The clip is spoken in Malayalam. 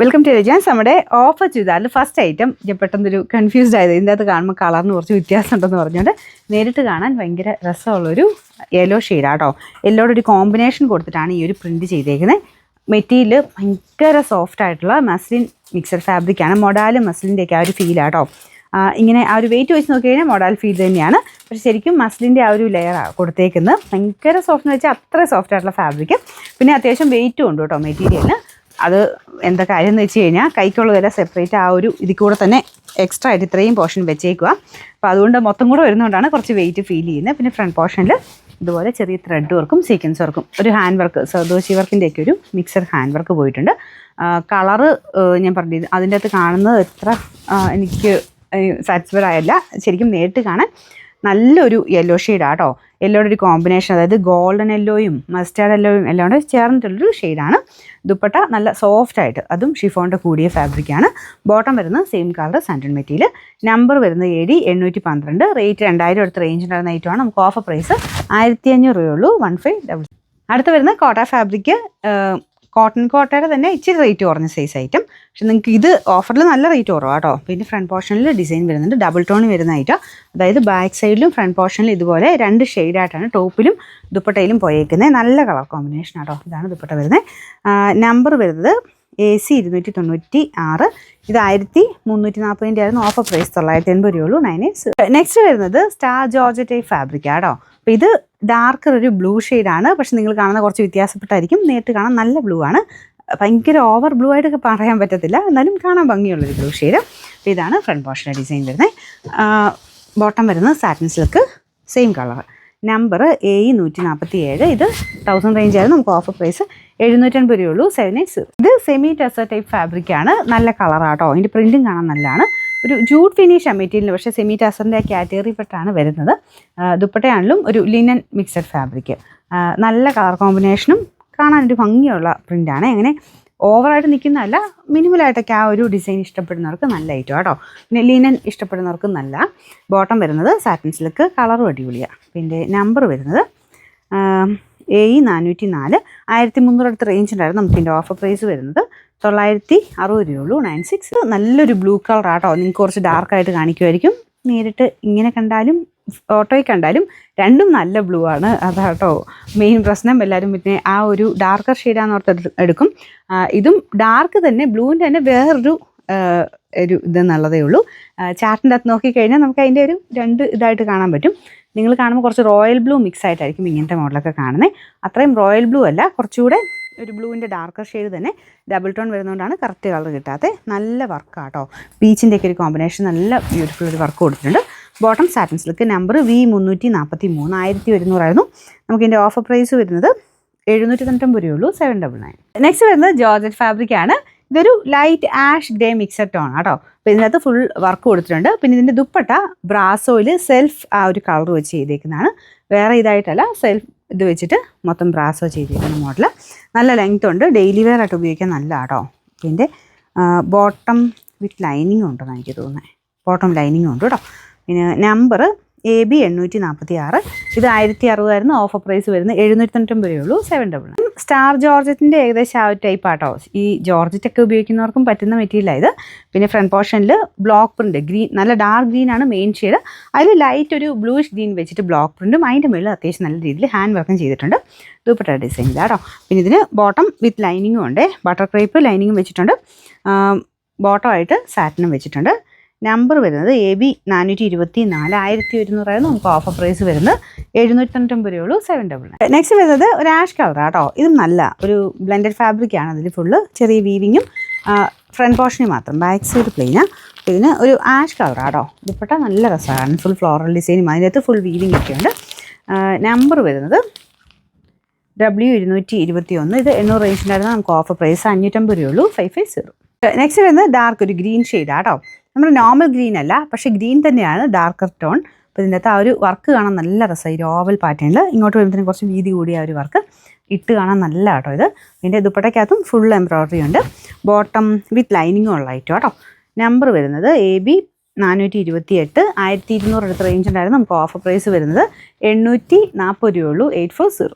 Welcome to രജാൻസ്. നമ്മുടെ ഓഫർ ചെയ്താൽ ഫസ്റ്റ് ഐറ്റം ഞാൻ പെട്ടെന്നൊരു കൺഫ്യൂസ്ഡ് ആയത് ഇതിൻ്റെ അകത്ത് കാണുമ്പോൾ കളറിന് കുറച്ച് വ്യത്യാസം ഉണ്ടെന്ന് പറഞ്ഞുകൊണ്ട് നേരിട്ട് കാണാൻ ഭയങ്കര രസമുള്ളൊരു യെല്ലോ ഷെയ്ഡാട്ടോ. യെല്ലോയുടെ ഒരു കോമ്പിനേഷൻ കൊടുത്തിട്ടാണ് ഈ ഒരു പ്രിൻറ്റ് ചെയ്തേക്കുന്നത്. മെറ്റീരിയൽ ഭയങ്കര സോഫ്റ്റ് ആയിട്ടുള്ള മസ്ലിൻ മിക്സഡ് ഫാബ്രിക്കാണ്. മൊഡാൽ മസ്ലിൻ്റെയൊക്കെ ആ ഒരു ഫീലാട്ടോ. ഇങ്ങനെ ആ ഒരു വെയിറ്റ് വെച്ച് നോക്കി കഴിഞ്ഞാൽ മൊഡാൽ ഫീൽ തന്നെയാണ്. പക്ഷേ ശരിക്കും മസ്ലിൻ്റെ ആ ഒരു ലെയറാണ് കൊടുത്തേക്കുന്നത്. ഭയങ്കര സോഫ്റ്റ് എന്ന് വെച്ചാൽ അത്ര സോഫ്റ്റ് ആയിട്ടുള്ള ഫാബ്രിക്ക്. പിന്നെ അത്യാവശ്യം വെയിറ്റും ഉണ്ട് കേട്ടോ മെറ്റീരിയലിന്. അത് എന്താ കാര്യം എന്ന് വെച്ച് കഴിഞ്ഞാൽ കൈക്കുള്ള വില സെപ്പറേറ്റ് ആ ഒരു ഇതിൽ കൂടെ തന്നെ എക്സ്ട്രാ ആയിട്ട് ഇത്രയും പോർഷൻ വെച്ചേക്കുക. അപ്പോൾ അതുകൊണ്ട് മൊത്തം കൂടെ വരുന്നതുകൊണ്ടാണ് കുറച്ച് വെയിറ്റ് ഫീൽ ചെയ്യുന്നത്. പിന്നെ ഫ്രണ്ട് പോർഷനിൽ ഇതുപോലെ ചെറിയ ത്രെഡ് വർക്കും സീക്വൻസ് വർക്കും ഒരു ഹാൻഡ് വർക്ക് സർദോശി വർക്കിൻ്റെയൊക്കെ ഒരു മിക്സഡ് ഹാൻഡ് വർക്ക് പോയിട്ടുണ്ട്. കളറ് ഞാൻ പറഞ്ഞത് അതിൻ്റെ അകത്ത് കാണുന്നത് എത്ര എനിക്ക് സാറ്റിസ്ഫൈഡ് ആയല്ല. ശരിക്കും നേരിട്ട് കാണാൻ നല്ലൊരു യെല്ലോ ഷെയ്ഡാട്ടോ. യെല്ലോയുടെ ഒരു കോമ്പിനേഷൻ, അതായത് ഗോൾഡൻ യെല്ലോയും മസ്റ്റാർഡ് യെല്ലോയും എല്ലാം കൂടെ ചേർന്നിട്ടുള്ളൊരു ഷെയ്ഡാണ്. ദുപ്പട്ട നല്ല സോഫ്റ്റ് ആയിട്ട്, അതും ഷിഫോണിൻ്റെ കൂടിയ ഫാബ്രിക്കാണ്. ബോട്ടം വരുന്നത് സെയിം കളർ സാൻഡൻ മെറ്റീരിയൽ. നമ്പർ വരുന്നത് AD 812. റേറ്റ് 2000 അടുത്ത റേഞ്ച് ഉണ്ടായിരുന്ന ഐറ്റമാണ്. നമുക്ക് ഓഫർ പ്രൈസ് 1500 രൂപയുള്ളൂ. 1500. അടുത്ത് വരുന്നത് കോട്ട ഫാബ്രിക്ക്. കോട്ടൺ കോട്ടയുടെ തന്നെ ഇച്ചിരി റേറ്റ് കുറഞ്ഞ സൈസ് ഐറ്റം. പക്ഷെ നിങ്ങൾക്ക് ഇത് ഓഫറിൽ നല്ല റേറ്റ് കുറവാണ് കേട്ടോ. പിന്നെ ഫ്രണ്ട് പോർഷനിൽ ഡിസൈൻ വരുന്നുണ്ട്, ഡബിൾ ടോൺ വരുന്ന ഐറ്റം. അതായത് ബാക്ക് സൈഡിലും ഫ്രണ്ട് പോർഷനിലും ഇതുപോലെ 2 ഷെയ്ഡായിട്ടാണ് ടോപ്പിലും ദുപ്പട്ടയിലും പോയേക്കുന്നത്. നല്ല കളർ കോമ്പിനേഷൻ ആട്ടോ. ഇതാണ് ദുപ്പട്ട വരുന്നത്. നമ്പർ വരുന്നത് AC 296. ഇത് 1340 ആയിരുന്നു. ഓഫർ പ്രൈസ് 980 രൂപയുള്ളൂ. 98. നെക്സ്റ്റ് വരുന്നത് സ്റ്റാർ ജോർജറ്റ് ഫാബ്രിക് ആട്ടോ. അപ്പോൾ ഇത് ഡാർക്കർ ഒരു ബ്ലൂ ഷെയ്ഡാണ്. പക്ഷെ നിങ്ങൾ കാണുന്ന കുറച്ച് വ്യത്യാസപ്പെട്ടായിരിക്കും. നേരിട്ട് കാണാൻ നല്ല ബ്ലൂ ആണ്. ഭയങ്കര ഓവർ ബ്ലൂ ആയിട്ടൊക്കെ പറയാൻ പറ്റത്തില്ല, എന്നാലും കാണാൻ ഭംഗിയുള്ളൊരു ബ്ലൂ ഷെയ്ഡ്. അപ്പോൾ ഇതാണ് ഫ്രണ്ട് പോർഷൻ്റെ ഡിസൈൻ വരുന്നത്. ബോട്ടം വരുന്നത് satin silk same colour. Number AE 147. ഇത് 1000 റേഞ്ച് ആയിരുന്നു. നമുക്ക് ഓഫർ പ്രൈസ് 750 രൂപയുള്ളൂ. 780. ഇത് സെമി ടെസർ ടൈപ്പ് ഫാബ്രിക്കാണ്. നല്ല കളറാട്ടോ. ഇതിൻ്റെ പ്രിൻറ്റും കാണാൻ നല്ലതാണ്. ഒരു ജൂട്ട് ഫിനിഷ് മെറ്റീരിയൽ, പക്ഷേ സെമി ടെസറിൻ്റെ കാറ്റഗറി പെട്ടാണ് വരുന്നത്. ദുപ്പട്ടയാണെങ്കിലും ഒരു ലിനൻ മിക്സഡ് ഫാബ്രിക്ക്. നല്ല കളർ കോമ്പിനേഷനും കാണാനൊരു ഭംഗിയുള്ള പ്രിൻ്റാണ്. അങ്ങനെ ഓവറായിട്ട് നിൽക്കുന്നതല്ല, മിനിമലായിട്ടൊക്കെ ആ ഒരു ഡിസൈൻ ഇഷ്ടപ്പെടുന്നവർക്ക് നല്ല ഐറ്റം കേട്ടോ. പിന്നെ ലിനൻ ഇഷ്ടപ്പെടുന്നവർക്ക് നല്ല. ബോട്ടം വരുന്നത് സാറ്റിൻ സിൽക്ക്, കളറും അടിപൊളിയാണ്. പിന്നെ നമ്പർ വരുന്നത് AE 404. 1300 അടുത്ത റേഞ്ച് ഉണ്ടായിരുന്നു. നമുക്ക് ഇതിൻ്റെ ഓഫർ പ്രൈസ് വരുന്നത് 960 രൂപയുള്ളൂ. 96. നല്ലൊരു ബ്ലൂ കളർ ആട്ടോ. നിങ്ങൾക്ക് കുറച്ച് ഡാർക്കായിട്ട് കാണിക്കുമായിരിക്കും. നേരിട്ട് ഇങ്ങനെ കണ്ടാലും ഫോട്ടോയിൽ കണ്ടാലും രണ്ടും നല്ല ബ്ലൂ ആണ്. അതാട്ടോ മെയിൻ പ്രശ്നം. എല്ലാവരും പിന്നെ ആ ഒരു ഡാർക്കർ ഷെയ്ഡാന്ന് ഓർത്ത് എടുക്കും. ഇതും ഡാർക്ക് തന്നെ, ബ്ലൂവിൻ്റെ തന്നെ വേറൊരു ഇതെന്നുള്ളതേ ഉള്ളൂ. ചാർട്ടിൻ്റെ അകത്ത് നോക്കിക്കഴിഞ്ഞാൽ നമുക്ക് അതിൻ്റെ ഒരു 2 ഇതായിട്ട് കാണാൻ പറ്റും. നിങ്ങൾ കാണുമ്പോൾ കുറച്ച് റോയൽ ബ്ലൂ മിക്സ് ആയിട്ടായിരിക്കും ഇങ്ങനത്തെ മോഡലൊക്കെ കാണുന്നത്. അത്രയും റോയൽ ബ്ലൂ അല്ല, കുറച്ചുകൂടെ ഒരു ബ്ലൂവിൻ്റെ ഡാർക്കർ ഷെയ്ഡ് തന്നെ ഡബിൾ ടോൺ വരുന്നതുകൊണ്ടാണ് കറക്റ്റ് കളർ കിട്ടാത്തത്. നല്ല വർക്കാട്ടോ. പീച്ചിൻ്റെയൊക്കെ ഒരു കോമ്പിനേഷൻ, നല്ല ബ്യൂട്ടിഫുൾ ഒരു വർക്ക് കൊടുത്തിട്ടുണ്ട്. Bottom satin silk. Number V343. 1100 ആയിരുന്നു. നമുക്കിതിൻ്റെ ഓഫർ പ്രൈസ് വരുന്നത് 790 രൂപയുള്ളൂ. 799. നെക്സ്റ്റ് വരുന്നത് ജോർജറ്റ് ഫാബ്രിക്കാണ്. ഇതൊരു light ash grey mixed tone ആട്ടോ. അപ്പോൾ ഇതിനകത്ത് ഫുൾ വർക്ക് കൊടുത്തിട്ടുണ്ട്. പിന്നെ ഇതിൻ്റെ ദുപ്പട്ട ബ്രാസോയിൽ സെൽഫ് ആ ഒരു കളർ വെച്ച് ചെയ്തേക്കുന്നതാണ്. വേറെ ഇതായിട്ടല്ല, സെൽഫ് ഇത് വെച്ചിട്ട് മൊത്തം ബ്രാസോ ചെയ്തിരിക്കുന്ന മോഡൽ. നല്ല ലെങ്ത് ഉണ്ട്. ഡെയിലി വെയർ ആയിട്ട് ഉപയോഗിക്കാൻ നല്ല ആട്ടോ. പിന്നെ ബോട്ടം വിത്ത് ലൈനിങ് ഉണ്ടെന്ന് എനിക്ക് തോന്നുന്നത്. ബോട്ടം ലൈനിങ് ഉണ്ട് കേട്ടോ. പിന്നെ നമ്പർ AB 846. ഇത് 1060 ആയിരുന്നു. ഓഫർ പ്രൈസ് വരുന്നത് 790 രൂപയുള്ളൂ. 799. സ്റ്റാർ ജോർജറ്റിൻ്റെ ഏകദേശം ആ ഒരു ടൈപ്പ് ആട്ടോ. ഈ ജോർജറ്റൊക്കെ ഉപയോഗിക്കുന്നവർക്കും പറ്റുന്ന മെറ്റീരിയലാണ് ഇത്. പിന്നെ ഫ്രണ്ട് പോർഷനിൽ ബ്ലോക്ക് പ്രിൻറ്റ് ഗ്രീൻ, നല്ല ഡാർക്ക് ഗ്രീനാണ് മെയിൻ ഷെയ്ഡ്. അതിൽ ലൈറ്റ് ഒരു ബ്ലൂയിഷ് ഗ്രീൻ വെച്ചിട്ട് ബ്ലോക്ക് പ്രിൻറ്റും അതിൻ്റെ മുകളിൽ അത്യാവശ്യം നല്ല രീതിയിൽ ഹാൻഡ് വർക്കും ചെയ്തിട്ടുണ്ട്. ദുപ്പട്ട ഡിസൈൻ ഇതാട്ടോ. പിന്നെ ഇതിന് ബോട്ടം വിത്ത് ലൈനിങ്ങും ഉണ്ട്. ബട്ടർ ക്രേപ്പ് ലൈനിങ്ങും വെച്ചിട്ടുണ്ട്. ബോട്ടമായിട്ട് സാറ്റിനും വെച്ചിട്ടുണ്ട്. നമ്പർ വരുന്നത് AB 424. 1100 ആയിരുന്നു. നമുക്ക് ഓഫർ പ്രൈസ് വരുന്നത് 790 രൂപയുള്ളൂ. 799. നെക്സ്റ്റ് വരുന്നത് ഒരു ആഷ് കളർ ആട്ടോ. ഇതും നല്ല ഒരു ബ്ലെൻഡഡ് ഫാബ്രിക്കാണ്. അതിൽ ഫുള്ള് ചെറിയ വീവിങ്ങും ഫ്രണ്ട് പോർഷനിൽ മാത്രം, ബാക്ക് സൈഡ് പ്ലെയിനാണ്. ഇതിന് ഒരു ആഷ് കളർ ആട്ടോ. ദുപ്പട്ട നല്ല രസമാണ്. ഫുൾ ഫ്ലോറൽ ഡിസൈനും അതിനകത്ത് ഫുൾ വീവിങ് ഒക്കെ ഉണ്ട്. നമ്പർ വരുന്നത് W221. ഇത് 800 റേഞ്ച് ഉണ്ടായിരുന്നു. നമുക്ക് ഓഫർ പ്രൈസ് 550 രൂപയുള്ളൂ. 550. നെക്സ്റ്റ് വരുന്നത് ഡാർക്ക് ഒരു ഗ്രീൻ ഷെയ്ഡ് ആട്ടോ. നമ്മൾ നോർമൽ ഗ്രീൻ അല്ല, പക്ഷേ ഗ്രീൻ തന്നെയാണ്, ഡാർക്കർ ടോൺ. അപ്പോൾ ഇതിൻ്റെ അകത്ത് ആ ഒരു വർക്ക് കാണാൻ നല്ല രസമായി. ഒരു ഓവൽ പാറ്റേണിൽ ഇങ്ങോട്ട് വരുമ്പോഴത്തേനും കുറച്ച് വീതി കൂടിയ ഒരു വർക്ക് ഇട്ട് കാണാൻ നല്ല കേട്ടോ ഇത്. ഇതിൻ്റെ ദുപ്പട്ടയ്ക്കകത്തും ഫുൾ എംബ്രോയ്ഡറി ഉണ്ട്. ബോട്ടം വിത്ത് ലൈനിങ്ങും ഉള്ള ഐറ്റം കേട്ടോ. നമ്പർ വരുന്നത് AB 428. 1200 അടുത്ത റേഞ്ച് ഉണ്ടായിരുന്നു. നമുക്ക് ഓഫർ പ്രൈസ് വരുന്നത് 840 രൂപയുള്ളൂ. 840.